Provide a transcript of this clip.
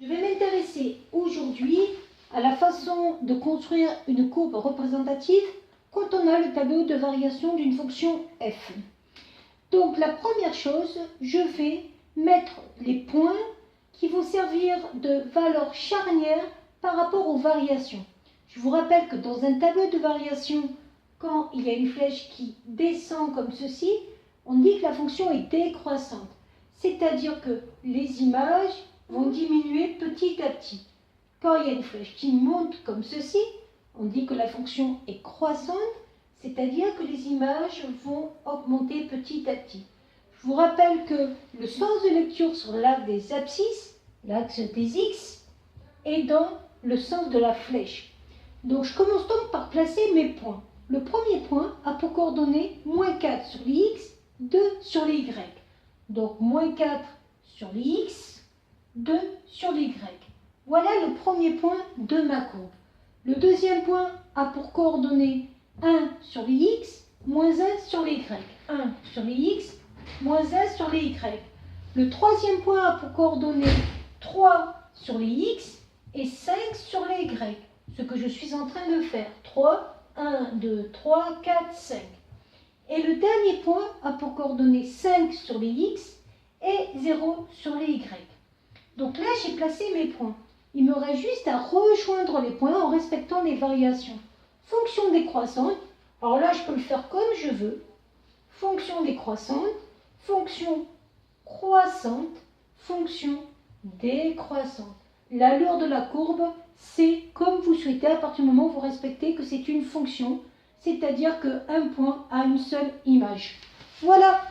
Je vais m'intéresser aujourd'hui à la façon de construire une courbe représentative quand on a le tableau de variation d'une fonction f. Donc la première chose, je vais mettre les points qui vont servir de valeur charnière par rapport aux variations. Je vous rappelle que dans un tableau de variation, quand il y a une flèche qui descend comme ceci, on dit que la fonction est décroissante. C'est-à-dire que les images vont diminuer petit à petit. Quand il y a une flèche qui monte comme ceci, on dit que la fonction est croissante, c'est-à-dire que les images vont augmenter petit à petit. Je vous rappelle que le sens de lecture sur l'axe des abscisses, l'axe des x, est dans le sens de la flèche. Donc je commence donc par placer mes points. Le premier point a pour coordonnées -4 sur les x, 2 sur les y. Donc -4 sur les x, 2 sur les y. Voilà le premier point de ma courbe. Le deuxième point a pour coordonnées 1 sur les x, -1 sur les y. 1 sur les x, -1 sur les y. Le troisième point a pour coordonnées 3 sur les x et 5 sur les y. Ce que je suis en train de faire. 3, 1, 2, 3, 4, 5. Et le dernier point a pour coordonnées 5 sur les x et 0 sur les y. Donc là, j'ai placé mes points. Il me reste juste à rejoindre les points en respectant les variations. Fonction décroissante, alors là, je peux le faire comme je veux. Fonction décroissante, fonction croissante, fonction décroissante. L'allure de la courbe, c'est comme vous souhaitez à partir du moment où vous respectez que c'est une fonction, c'est-à-dire qu'un point a une seule image. Voilà.